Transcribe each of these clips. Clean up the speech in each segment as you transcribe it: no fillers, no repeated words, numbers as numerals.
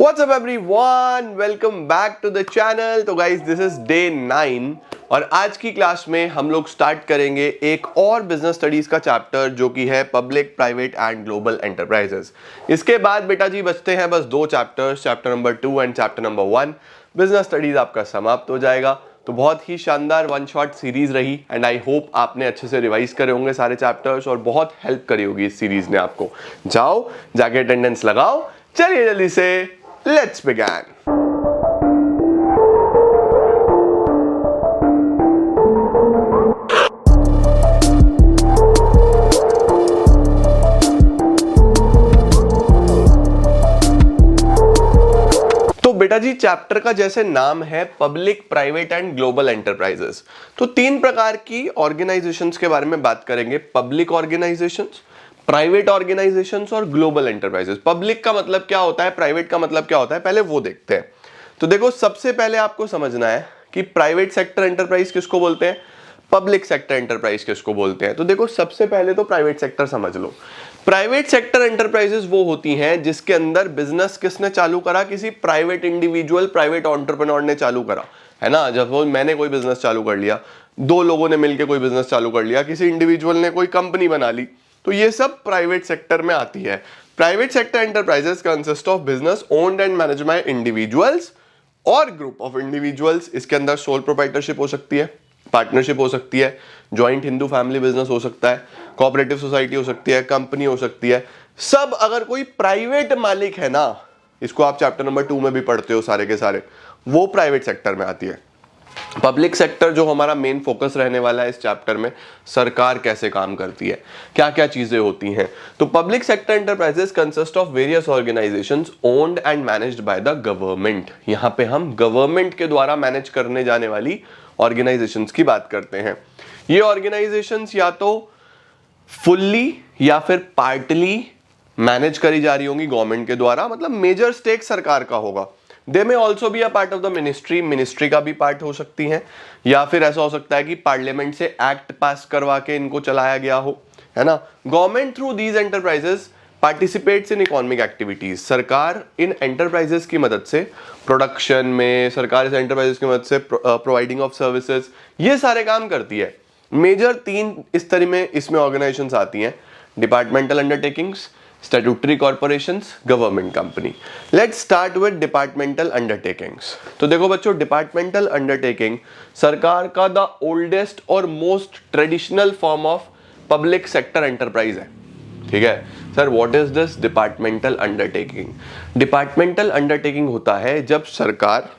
What's up everyone? Welcome back to the channel। तो guys this is day 9 और आज की क्लास में हम लोग स्टार्ट करेंगे एक और बिजनेस स्टडीज का चैप्टर जो कि है public private and global enterprises. इसके बाद बेटा जी बचते हैं बस दो chapters, chapter number 2 and chapter number 1। Business studies आपका समाप्त हो जाएगा। तो बहुत ही शानदार वन शॉट सीरीज रही एंड आई होप आपने अच्छे से रिवाइज करे होंगे सारे चैप्टर्स और बहुत हेल्प करी होगी इस सीरीज ने आपको। जाओ जाके अटेंडेंस लगाओ। चलिए जल्दी से लेट्स बिगिन। तो बेटा जी चैप्टर का जैसे नाम है public private and global enterprises, तो तीन प्रकार की ऑर्गेनाइजेशंस के बारे में बात करेंगे। पब्लिक ऑर्गेनाइजेशंस, प्राइवेट ऑर्गेनाइजेशंस और ग्लोबल एंटरप्राइजेस। पब्लिक का मतलब क्या होता है, प्राइवेट का मतलब क्या होता है, पहले वो देखते हैं। तो देखो सबसे पहले आपको समझना है कि प्राइवेट सेक्टर एंटरप्राइज किसको बोलते हैं, पब्लिक सेक्टर एंटरप्राइज किसको बोलते हैं। तो देखो सबसे पहले तो प्राइवेट सेक्टर समझ लो। प्राइवेट सेक्टर एंटरप्राइजेस वो होती हैं जिसके अंदर बिजनेस किसने चालू करा, किसी प्राइवेट इंडिविजुअल, प्राइवेट एंटरप्रेन्योर ने चालू करा, है ना। जब वो मैंने कोई बिजनेस चालू कर लिया, दो लोगों ने मिलकर कोई बिजनेस चालू कर लिया, किसी इंडिविजुअल ने कोई कंपनी बना ली, तो ये सब प्राइवेट सेक्टर में आती है। Private sector enterprises consist of business owned and managed by individuals और ग्रुप ऑफ इंडिविजुअल्स। इसके अंदर सोल प्रोप्राइटरशिप हो सकती है, पार्टनरशिप हो सकती है, जॉइंट हिंदू फैमिली बिजनेस हो सकता है, कोऑपरेटिव सोसाइटी हो सकती है, कंपनी हो सकती है। सब अगर कोई प्राइवेट मालिक है ना, इसको आप चैप्टर नंबर 2 में भी पढ़ते हो सारे के सारे, वो प्राइवेट सेक्टर में आती है। पब्लिक सेक्टर जो हमारा मेन फोकस रहने वाला है इस चैप्टर में, सरकार कैसे काम करती है, क्या क्या चीजें होती हैं। तो public sector enterprises consist of various organisations owned and managed by the government. यहां पे हम गवर्नमेंट के द्वारा मैनेज करने जाने वाली ऑर्गेनाइजेशंस की बात करते हैं। ये ऑर्गेनाइजेशंस या तो फुल्ली या फिर पार्टली मैनेज करी जा रही होंगी गवर्नमेंट के द्वारा, मतलब मेजर स्टेक सरकार का होगा। दे में also be a part of the ministry, ministry का भी पार्ट हो सकती हैं, या फिर ऐसा हो सकता है कि पार्लियामेंट से एक्ट पास करवा के इनको चलाया गया हो, है ना। Government through these enterprises participates in economic activities. सरकार इन एंटरप्राइजेस की मदद से प्रोडक्शन में, सरकार इस एंटरप्राइजेस की मदद से प्रोवाइडिंग ऑफ सर्विसेज, ये सारे काम करती है। मेजर तीन इस तरह में इसमें ऑर्गेनाइजेशंस आती हैं, departmental undertakings, statutory corporations, government company. Let's start with departmental undertakings. तो देखो बच्चों, डिपार्टमेंटल अंडरटेकिंग सरकार का द ओल्डेस्ट और most traditional form of public sector enterprise है। ठीक है sir, what is this departmental undertaking? Departmental undertaking होता है जब सरकार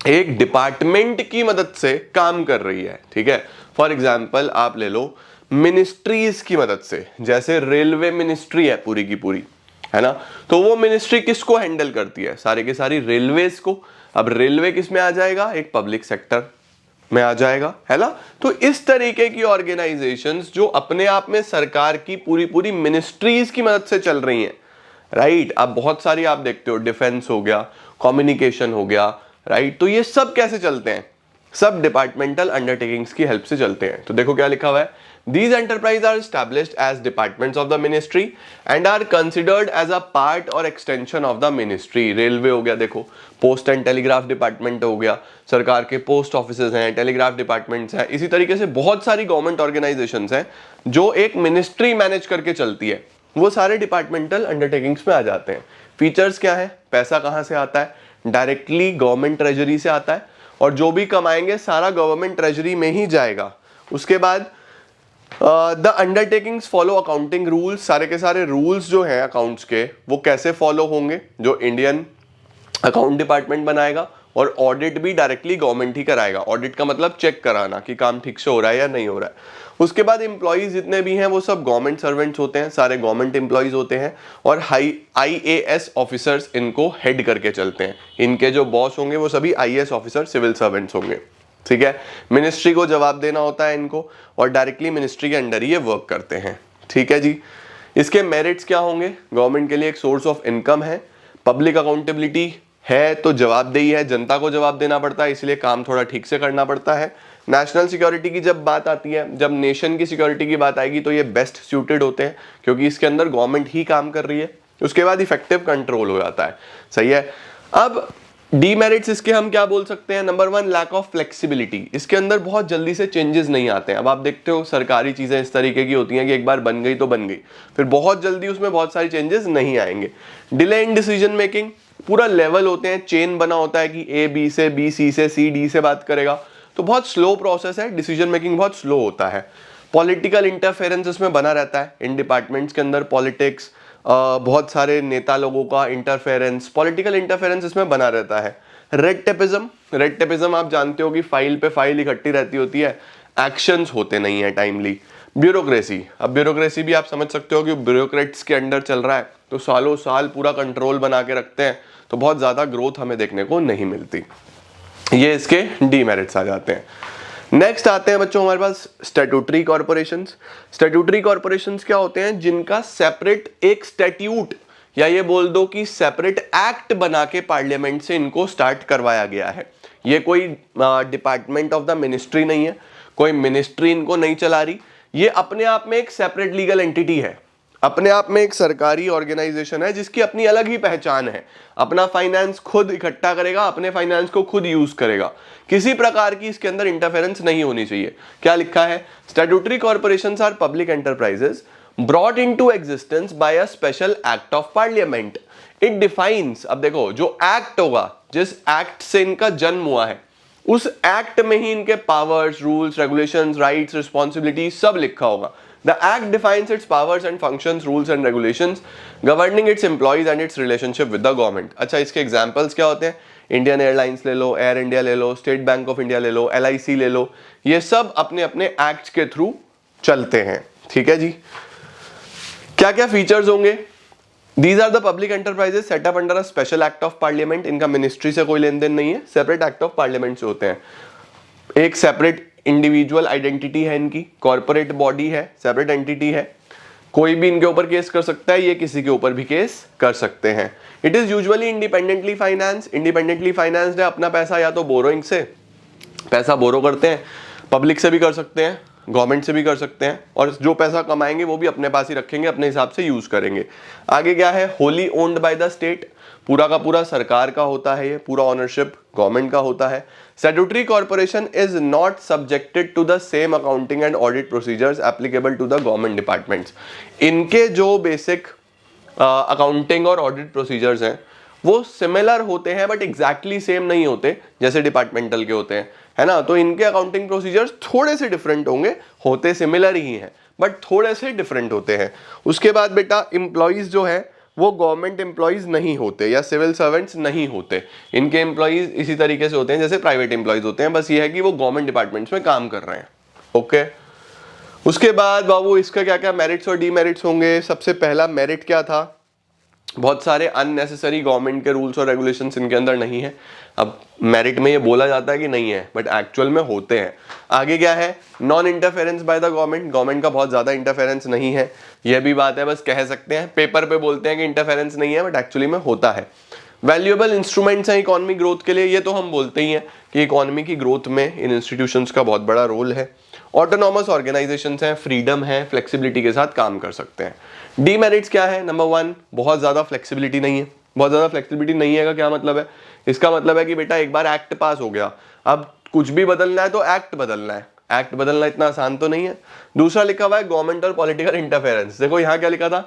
एक डिपार्टमेंट की मदद से काम कर रही है। ठीक है, फॉर एग्जाम्पल आप ले लो मिनिस्ट्रीज की मदद से, जैसे रेलवे मिनिस्ट्री है पूरी की पूरी, है ना। तो वो मिनिस्ट्री किसको हैंडल करती है, सारे के सारी रेलवेज को। अब रेलवे किस में आ जाएगा, एक पब्लिक सेक्टर में आ जाएगा, है ना। तो इस तरीके की ऑर्गेनाइजेशंस जो अपने आप में सरकार की पूरी पूरी मिनिस्ट्रीज की मदद से चल रही हैं, राइट। अब बहुत सारी आप देखते हो, डिफेंस हो गया, कम्युनिकेशन हो गया, राइट। तो ये सब कैसे चलते हैं, सब डिपार्टमेंटल अंडरटेकिंग्स की हेल्प से चलते हैं। तो देखो क्या लिखा हुआ है, these enterprises are established as departments of the ministry and are considered as a part or extension of the ministry। Railway हो गया, देखो पोस्ट एंड टेलीग्राफ डिपार्टमेंट हो गया, सरकार के पोस्ट ऑफिसेज हैं, टेलीग्राफ डिपार्टमेंट्स हैं। इसी तरीके से बहुत सारी गवर्नमेंट ऑर्गेनाइजेशंस हैं जो एक मिनिस्ट्री मैनेज करके चलती है, वो सारे डिपार्टमेंटल अंडरटेकिंग्स में आ जाते हैं। फीचर्स क्या है, पैसा कहाँ से आता है, डायरेक्टली गवर्नमेंट ट्रेजरी से आता है, और जो भी कमाएंगे सारा गवर्नमेंट ट्रेजरी में ही जाएगा। उसके बाद the undertakings follow accounting rules. सारे के सारे रूल्स जो हैं अकाउंट्स के, वो कैसे फॉलो होंगे, जो इंडियन अकाउंट डिपार्टमेंट बनाएगा, और ऑडिट भी डायरेक्टली गवर्नमेंट ही कराएगा। ऑडिट का मतलब चेक कराना कि काम ठीक से हो रहा है या नहीं हो रहा है। उसके बाद एम्प्लॉइज जितने भी हैं वो सब गवर्नमेंट सर्वेंट्स होते हैं, सारे गवर्नमेंट एम्प्लॉइज होते हैं, और IAS ऑफिसर्स इनको हेड करके चलते हैं। इनके जो बॉस होंगे वो सभी IAS ऑफिसर, सिविल सर्वेंट्स होंगे। ठीक है, मिनिस्ट्री को जवाब देना होता है इनको, और डायरेक्टली मिनिस्ट्री के अंडर ही ये वर्क करते हैं। ठीक है जी, इसके मेरिट्स क्या होंगे, गवर्नमेंट के लिए एक सोर्स ऑफ इनकम है, पब्लिक अकाउंटेबिलिटी है, तो जवाबदेही है, जनता को जवाब देना पड़ता है, इसलिए काम थोड़ा ठीक से करना पड़ता है। नेशनल सिक्योरिटी की जब बात आती है, जब नेशन की सिक्योरिटी की बात आएगी, तो ये बेस्ट सूटेड होते हैं क्योंकि इसके अंदर गवर्नमेंट ही काम कर रही है। उसके बाद इफेक्टिव कंट्रोल हो जाता है। सही है। अब डीमेरिट्स इसके हम क्या बोल सकते हैं? Number 1, lack of flexibility. इसके अंदर बहुत जल्दी से चेंजेस नहीं आते हैं। अब आप देखते हो सरकारी चीजें इस तरीके की होती हैं कि एक बार बन गई तो बन गई, फिर बहुत जल्दी उसमें बहुत सारी चेंजेस नहीं आएंगे। डिले इन डिसीजन मेकिंग, पूरा लेवल होते हैं, चेन बना होता है कि ए बी से, बी सी से, सी डी से बात करेगा, तो बहुत स्लो प्रोसेस है, डिसीजन मेकिंग बहुत स्लो होता है। पॉलिटिकल इंटरफेरेंस इसमें बना रहता है, इन डिपार्टमेंट्स के अंदर पॉलिटिक्स, बहुत सारे नेता लोगों का इंटरफेरेंस, पॉलिटिकल इंटरफेरेंस इसमें बना रहता है। रेड टेपिज्म आप जानते हो कि फाइल पे फाइल इकट्ठी रहती होती है, एक्शंस होते नहीं है टाइमली। ब्यूरोक्रेसी, अब ब्यूरोक्रेसी भी आप समझ सकते हो कि ब्यूरोक्रेट्स के अंडर चल रहा है, तो सालों साल पूरा कंट्रोल बना के रखते हैं, तो बहुत ज्यादा ग्रोथ हमें देखने को नहीं मिलती। ये इसके डीमेरिट्स आ जाते हैं। नेक्स्ट आते हैं बच्चों हमारे पास स्टैट्यूटरी कॉर्पोरेशंस। स्टैट्यूटरी कॉर्पोरेशंस क्या होते हैं? जिनका सेपरेट एक स्टैट्यूट या ये बोल दो कि सेपरेट एक्ट बना के पार्लियामेंट से इनको स्टार्ट करवाया गया है। ये कोई डिपार्टमेंट ऑफ द मिनिस्ट्री नहीं है, कोई मिनिस्ट्री इनको नहीं चला रही, ये अपने आप में एक सेपरेट लीगल एंटिटी है, अपने आप में एक सरकारी ऑर्गेनाइजेशन है जिसकी अपनी अलग ही पहचान है, अपना फाइनेंस खुद इकट्ठा करेगा, अपने फाइनेंस को खुद यूज करेगा, किसी प्रकार की इसके अंदर इंटरफेरेंस नहीं होनी चाहिए। क्या लिखा है? Statutory corporations are public enterprises brought into existence by a special act of parliament. It defines, अब देखो जो एक्ट होगा, जिस एक्ट से इनका जन्म हुआ है, उस एक्ट में ही इनके powers, rules, regulations, rights, responsibility सब लिखा होगा। The Act defines its powers and functions, rules and regulations, governing its employees and its relationship with the government. अच्छा, इसके एग्जाम्पल्स क्या होते हैं? इंडियन एयरलाइंस ले लो, एयर इंडिया ले लो, स्टेट बैंक ऑफ इंडिया ले लो, LIC ले लो, ये सब अपने अपने एक्ट्स के थ्रू चलते हैं। ठीक है जी। क्या क्या फीचर्स होंगे? These are the public enterprises set up under a special act of parliament. इनका मिनिस्ट्री से कोई लेन देन नहीं है, सेपरेट एक्ट ऑफ पार्लियामेंट से होते हैं। एक सेपरेट इंडिविजुअल आइडेंटिटी है इनकी, कॉर्पोरेट बॉडी है, सेपरेट एंटिटी है, कोई भी इनके ऊपर केस कर सकता है, ये किसी के ऊपर भी केस कर सकते हैं। It is usually independently finance, independently financed है, अपना पैसा या तो बोरोइंग से पैसा बोरो करते हैं, पब्लिक से भी कर सकते हैं, गवर्नमेंट से भी कर सकते हैं, और जो पैसा कमाएंगे वो भी अपने पास ही रखेंगे, अपने हिसाब से यूज करेंगे। आगे क्या है? Wholly owned by the state, पूरा का पूरा सरकार का होता है, ये पूरा ऑनरशिप गवर्नमेंट का होता है। Statutory corporation is not subjected to the same accounting and audit procedures applicable to the government departments. इनके जो बेसिक अकाउंटिंग और ऑडिट प्रोसीजर्स हैं वो सिमिलर होते हैं, बट एग्जैक्टली सेम नहीं होते जैसे डिपार्टमेंटल के होते हैं, है ना। तो इनके अकाउंटिंग प्रोसीजर्स थोड़े से डिफरेंट होंगे, होते सिमिलर ही हैं बट थोड़े से डिफरेंट होते हैं। उसके बाद बेटा एम्प्लॉइज जो है वो गवर्नमेंट एम्प्लॉइज नहीं होते या सिविल सर्वेंट्स नहीं होते, इनके एम्प्लॉइज इसी तरीके से होते हैं जैसे प्राइवेट एम्प्लॉइज होते हैं, बस ये है कि वो गवर्नमेंट डिपार्टमेंट्स में काम कर रहे हैं। ओके। उसके बाद बाबू इसका क्या क्या मेरिट्स और डीमेरिट्स होंगे? सबसे पहला मेरिट क्या था? बहुत सारे अननेसेसरी गवर्नमेंट के रूल्स और रेगुलेशंस इनके अंदर नहीं है। अब मेरिट में ये बोला जाता है कि नहीं है, बट एक्चुअल में होते हैं। आगे क्या है? Non interference by the government, government का बहुत ज्यादा इंटरफेरेंस नहीं है, यह भी बात है, बस कह सकते हैं, पेपर पे बोलते हैं कि इंटरफेरेंस नहीं है, बट एक्चुअली में होता है। वैल्यूएबल इंस्ट्रूमेंट्स हैं इकोनॉमी ग्रोथ के लिए, ये तो हम बोलते ही हैं कि इकोनॉमी की ग्रोथ में इन इंस्टीट्यूशंस का बहुत बड़ा रोल है। ऑटोनॉमस ऑर्गेनाइजेशंस हैं, फ्रीडम है, फ्लेक्सिबिलिटी के साथ काम कर सकते हैं। डीमेरिट्स क्या है? नंबर 1, बहुत ज्यादा फ्लेक्सिबिलिटी नहीं है। बहुत ज्यादा फ्लेक्सिबिलिटी नहीं है का क्या मतलब है? इसका मतलब है कि बेटा एक बार एक्ट पास हो गया, अब कुछ भी बदलना है तो एक्ट बदलना है, एक्ट बदलना इतना आसान तो नहीं है। दूसरा लिखा हुआ है गवर्नमेंट और पॉलिटिकल इंटरफेरेंस, देखो यहाँ क्या लिखा था?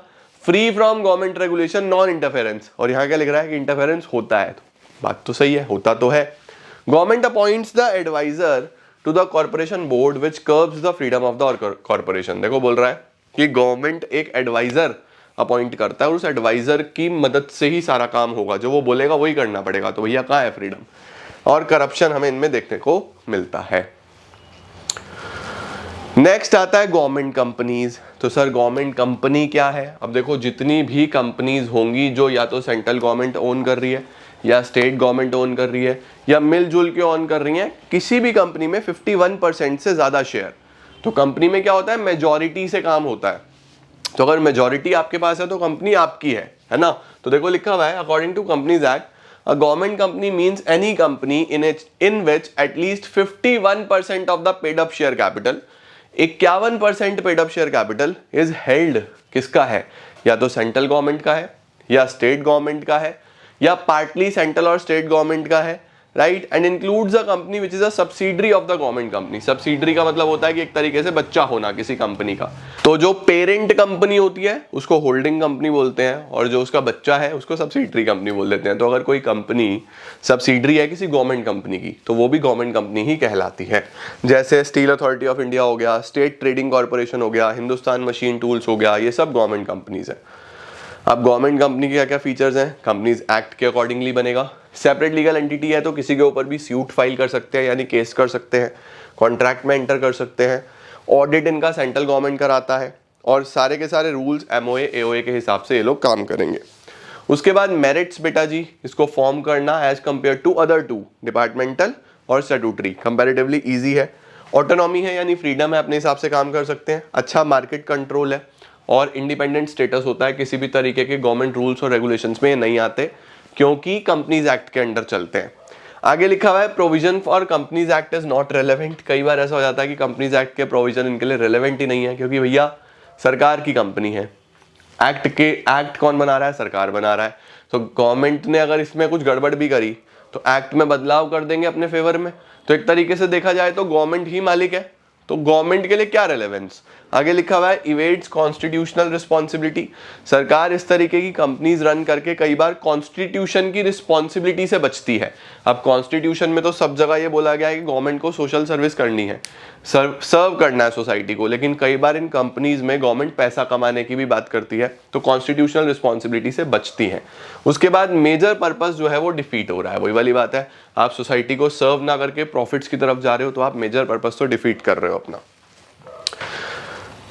Free from government regulation, non interference, और यहाँ क्या लिख रहा है कि इंटरफेरेंस होता है। तो बात तो सही है, होता तो है। Government appoints the advisor to the corporation board which curbs the freedom of the corporation. देखो बोल रहा है कि गवर्नमेंट एक एडवाइजर अपॉइंट करता है और उस एडवाइजर की मदद से ही सारा काम होगा, जो वो बोलेगा वही करना पड़ेगा। तो भैया कहाँ है फ्रीडम? और करप्शन हमें इनमें देखने को मिलता है। नेक्स्ट आता है गवर्नमेंट कंपनीज। तो सर गवर्नमेंट कंपनी क्या है? अब देखो जितनी भी कंपनीज होंगी जो या तो सेंट्रल गवर्नमेंट ओन कर रही है या स्टेट गवर्नमेंट ओन कर रही है या मिलजुल के ओन कर रही है, किसी भी कंपनी में 51% से ज्यादा शेयर, तो कंपनी में क्या होता है? मेजॉरिटी से काम होता है। तो अगर मेजॉरिटी आपके पास है तो कंपनी आपकी है ना। तो देखो लिखा हुआ है according to companies act, a government company means any company in which at least 51% of the paid up share capital, 51% paid up share capital is held, किसका है? या तो सेंट्रल गवर्नमेंट का है या स्टेट गवर्नमेंट का है या पार्टली सेंट्रल और स्टेट गवर्नमेंट का है, right, and includes a company which is a subsidiary of the government company. Subsidiary का मतलब होता है कि एक तरीके से बच्चा होना किसी कंपनी का। तो जो पेरेंट कंपनी होती है उसको होल्डिंग कंपनी बोलते हैं और जो उसका बच्चा है उसको सब्सिडरी कंपनी बोल देते हैं। तो अगर कोई कंपनी सब्सिडरी है किसी गवर्नमेंट कंपनी की तो वो भी गवर्नमेंट कंपनी ही कहलाती है। जैसे स्टील अथॉरिटी ऑफ इंडिया हो गया, स्टेट ट्रेडिंग कॉर्पोरेशन हो गया, हिंदुस्तान मशीन टूल्स हो गया, ये सब गवर्नमेंट कंपनीज है। अब गवर्नमेंट कंपनी के क्या क्या फीचर्स हैं? कंपनीज एक्ट के अकॉर्डिंगली बनेगा, सेपरेट लीगल एंटिटी है तो किसी के ऊपर भी सूट फाइल कर सकते हैं यानी केस कर सकते हैं, कॉन्ट्रैक्ट में एंटर कर सकते हैं, ऑडिट इनका सेंट्रल गवर्नमेंट कराता है और सारे के सारे रूल्स एमओए एओए के हिसाब से ये लोग काम करेंगे। उसके बाद मेरिट्स बेटा जी, इसको फॉर्म करना as compare to other to departmental और स्टैट्यूटरी कंपैरेटिवली इजी है। ऑटोनॉमी है यानी फ्रीडम है, अपने हिसाब से काम कर सकते हैं। अच्छा मार्केट कंट्रोल है और इंडिपेंडेंट स्टेटस होता है, किसी भी तरीके के गवर्नमेंट रूल्स और रेगुलेशंस में ये नहीं आते क्योंकि कंपनीज एक्ट के अंडर चलते हैं। आगे लिखा हुआ है provision for companies act is not relevant. कई बार ऐसा हो जाता है कि कंपनीज एक्ट के प्रोविजन इनके लिए रेलेवेंट ही नहीं है क्योंकि भैया सरकार की कंपनी है, एक्ट कौन बना रहा है? सरकार बना रहा है। तो गवर्नमेंट ने अगर इसमें कुछ गड़बड़ भी करी तो एक्ट में बदलाव कर देंगे अपने फेवर में। तो एक तरीके से देखा जाए तो गवर्नमेंट ही मालिक है, तो गवर्नमेंट के लिए क्या रेलेवेंस। आगे लिखा हुआ है इवेड्स कॉन्स्टिट्यूशनल रिस्पॉन्सिबिलिटी। सरकार इस तरीके की कंपनीज रन करके कई बार कॉन्स्टिट्यूशन की रिस्पॉन्सिबिलिटी से बचती है। अब कॉन्स्टिट्यूशन में तो सब जगह ये बोला गया है कि गवर्नमेंट को सोशल सर्विस करनी है, सर्व करना है सोसाइटी को, लेकिन कई बार इन कंपनीज में गवर्नमेंट पैसा कमाने की भी बात करती है तो कॉन्स्टिट्यूशनल रिस्पॉन्सिबिलिटी से बचती है। उसके बाद मेजर पर्पस जो है वो डिफीट हो रहा है। वही वाली बात है, आप सोसाइटी को सर्व ना करके प्रॉफिट्स की तरफ जा रहे हो तो आप मेजर पर्पस तो डिफीट कर रहे हो अपना।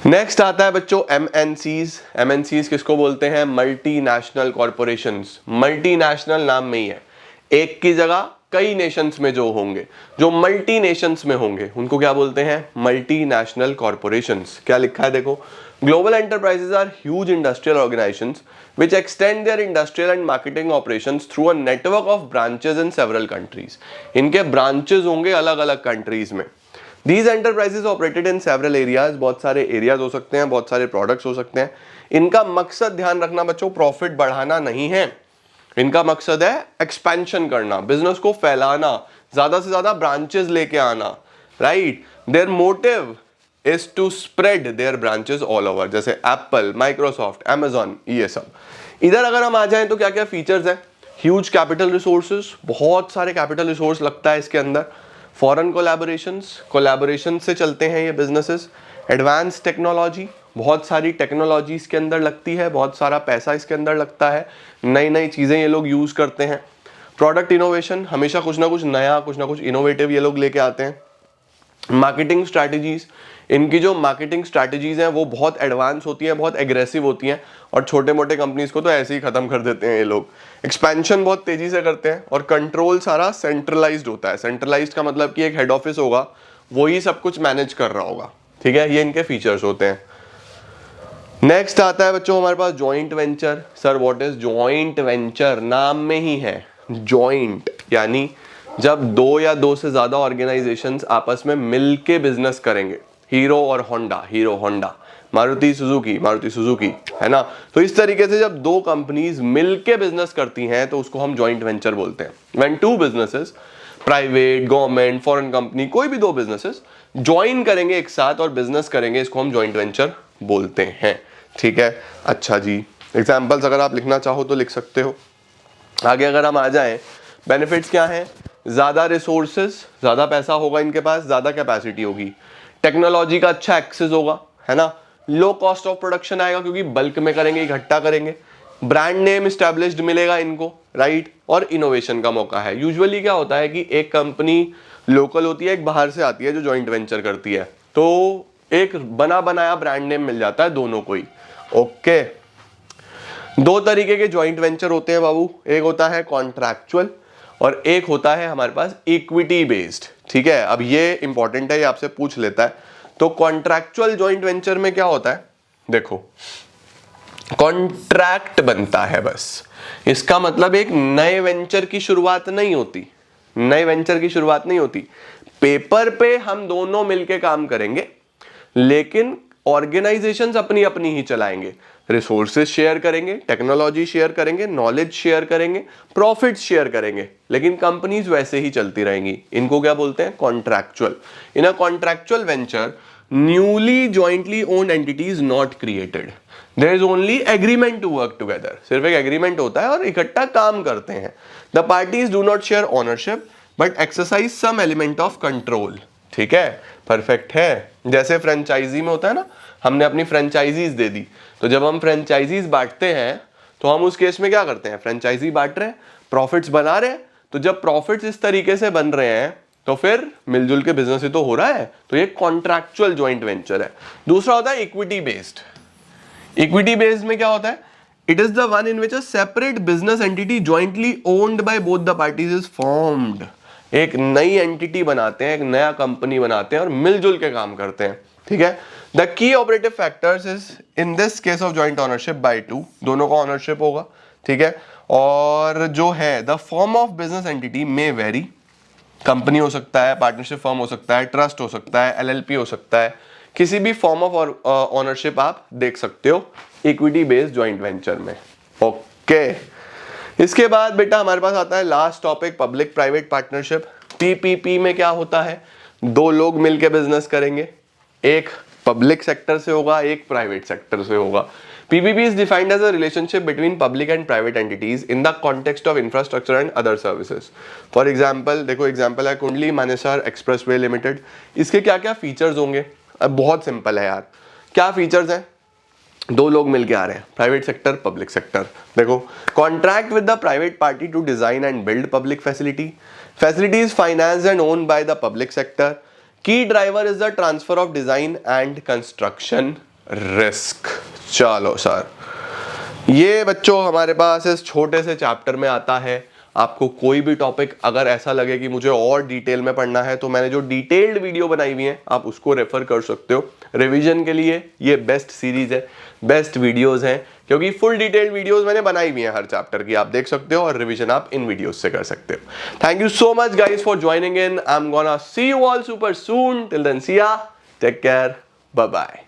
नेक्स्ट आता है बच्चों एमएनसीज। एमएनसीज किसको बोलते हैं? Multinational corporations. मल्टीनेशनल नाम में ही है, एक की जगह कई नेशंस में जो होंगे, जो मल्टी नेशंस में होंगे उनको क्या बोलते हैं? Multinational corporations. क्या लिखा है देखो, global enterprises are huge industrial organisations which extend their industrial and marketing operations through a network of branches in several countries. इनके branches होंगे अलग अलग countries में। These enterprises operated in several areas, बहुत सारे areas हो सकते हैं, बहुत सारे products हो सकते हैं। इनका मकसद ध्यान रखना बच्चों, प्रॉफिट बढ़ाना नहीं है, इनका मकसद है एक्सपेंशन करना, बिजनेस को फैलाना, ज्यादा से ज्यादा ब्रांचेस लेके आना, right. Their motive is to spread their branches all over, जैसे एप्पल, माइक्रोसॉफ्ट, अमेजॉन, ये सब। इधर अगर हम आ जाएं तो क्या क्या फीचर्स हैं? ह्यूज कैपिटल रिसोर्सेज, बहुत सारे कैपिटल रिसोर्स लगता है इसके अंदर। फॉरेन कोलैबोरेशन से चलते हैं ये बिजनेसेस। एडवांस टेक्नोलॉजी, बहुत सारी टेक्नोलॉजी इसके अंदर लगती है, बहुत सारा पैसा इसके अंदर लगता है, नई नई चीज़ें ये लोग यूज़ करते हैं। प्रोडक्ट इनोवेशन, हमेशा कुछ ना कुछ नया, कुछ ना कुछ इनोवेटिव ये लोग लेके आते हैं। मार्केटिंग स्ट्रैटेजीज, इनकी जो मार्केटिंग स्ट्रैटेजीज हैं वो बहुत एडवांस होती हैं, बहुत एग्रेसिव होती हैं और छोटे मोटे कंपनीज को तो ऐसे ही खत्म कर देते हैं ये लोग। एक्सपेंशन बहुत तेजी से करते हैं और कंट्रोल सारा सेंट्रलाइज्ड होता है। सेंट्रलाइज्ड का मतलब कि एक हेड ऑफिस होगा, वही सब कुछ मैनेज कर रहा होगा, ठीक है। ये इनके फीचर्स होते हैं। नेक्स्ट आता है बच्चों हमारे पास joint venture. Sir what is joint venture? नाम में ही है जॉइंट, यानी जब दो या दो से ज्यादा ऑर्गेनाइजेशंस आपस में मिलके बिजनेस करेंगे। हीरो और Honda, hero Honda, Maruti Suzuki, है ना। तो इस तरीके से जब दो कंपनीज मिलके बिजनेस करती हैं तो उसको हम जॉइंट वेंचर बोलते हैं। When two businesses, private, government, foreign company, कोई भी दो बिजनेसेस ज्वाइन करेंगे एक साथ और बिजनेस करेंगे, इसको हम जॉइंट वेंचर बोलते हैं, ठीक है। अच्छा जी, एग्जाम्पल्स अगर आप लिखना चाहो तो लिख सकते हो। आगे अगर हम आ जाएं, बेनिफिट्स क्या हैं? ज्यादा रिसोर्सेज, ज्यादा पैसा होगा इनके पास, ज्यादा कैपेसिटी होगी, टेक्नोलॉजी का अच्छा एक्सेस होगा, है ना। लो कॉस्ट ऑफ प्रोडक्शन आएगा क्योंकि बल्क में करेंगे, इकट्ठा करेंगे। ब्रांड नेम एस्टैब्लिश्ड मिलेगा इनको, राइट। और इनोवेशन का मौका है। यूजुअली क्या होता है कि एक कंपनी लोकल होती है, एक बाहर से आती है जो जॉइंट वेंचर करती है, तो एक बना बनाया ब्रांड नेम मिल जाता है दोनों को ही। ओके, दो तरीके के जॉइंट वेंचर होते हैं बाबू, एक होता है कॉन्ट्रैक्चुअल और एक होता है हमारे पास इक्विटी बेस्ड, ठीक है। अब ये इंपॉर्टेंट है, ये आपसे पूछ लेता है। तो कॉन्ट्रैक्चुअल जॉइंट वेंचर में क्या होता है? देखो, कॉन्ट्रैक्ट बनता है बस, इसका मतलब एक नए वेंचर की शुरुआत नहीं होती, नए वेंचर की शुरुआत नहीं होती। पेपर पे हम दोनों मिलके काम करेंगे लेकिन ऑर्गेनाइजेशंस अपनी अपनी ही चलाएंगे। रिसोर्सेज शेयर करेंगे, टेक्नोलॉजी शेयर करेंगे, नॉलेज शेयर करेंगे, प्रॉफिट शेयर करेंगे, लेकिन कंपनीज वैसे ही चलती रहेंगी। इनको क्या बोलते हैं? Contractual. In a contractual venture newly jointly owned entities not created, there is only agreement to work together. सिर्फ एक एग्रीमेंट होता है और इकट्ठा काम करते हैं। The parties do not share ownership but exercise some element of control. ठीक है, परफेक्ट है। जैसे फ्रेंचाइजी में होता है ना, हमने अपनी फ्रेंचाइजीज दे दी, तो जब हम फ्रेंचाइजीज बांटते हैं तो हम उस केस में क्या करते हैं? फ्रेंचाइजी बांट रहे हैं, प्रॉफिट्स बना रहे हैं, तो जब प्रॉफिट्स इस तरीके से बन रहे हैं तो फिर मिलजुल के बिजनेस ही तो हो रहा है, तो ये कॉन्ट्रैक्चुअल जॉइंट वेंचर है। दूसरा होता है इक्विटी बेस्ड। इक्विटी बेस्ड में क्या होता है? It is the one in which a separate business entity jointly owned by both the parties is formed. एक नई एंटिटी बनाते हैं, एक नया कंपनी बनाते हैं और मिलजुल के काम करते हैं। ठीक है, the key operative factors is in this case of joint ownership by two, दोनों का ओनरशिप होगा। ठीक है, और जो है the form of business entity may very, company हो सकता है, पार्टनरशिप फर्म हो सकता है, ट्रस्ट हो सकता है, एलएलपी हो सकता है, किसी भी फॉर्म ऑफ ओनरशिप आप देख सकते हो इक्विटी बेस्ड जॉइंट वेंचर में। ओके, इसके बाद बेटा हमारे पास आता है last topic, public private partnership. PPP में क्या होता है? दो लोग मिलकर बिजनेस करेंगे, एक पब्लिक सेक्टर से होगा, एक प्राइवेट सेक्टर से होगा। PPP is defined as a relationship between public and private entities in the context of infrastructure and other services. For example, देखो एग्जाम्पल है कुंडली मानेसर एक्सप्रेसवे लिमिटेड। इसके क्या क्या फीचर्स होंगे? अब बहुत सिंपल है यार, क्या फीचर्स हैं? दो लोग मिलके आ रहे हैं, प्राइवेट सेक्टर, पब्लिक सेक्टर। देखो, contract with the private party to design and build public facility, facilities financed and owned by the public sector. Key driver is the transfer of design and construction risk. चलो sir, ये बच्चों हमारे पास इस छोटे से chapter में आता है। आपको कोई भी टॉपिक अगर ऐसा लगे कि मुझे और डिटेल में पढ़ना है तो मैंने जो डिटेल्ड वीडियो बनाई हुई है आप उसको रेफर कर सकते हो। रिवीजन के लिए ये बेस्ट सीरीज है, बेस्ट वीडियोस हैं, क्योंकि फुल डिटेल्ड वीडियोस मैंने बनाई हुई हैं हर चैप्टर की, आप देख सकते हो और रिवीजन आप इन वीडियोस से कर सकते हो। Thank you so much guys for joining in. I am gonna see you all super soon. Till then see ya, take care, bye bye.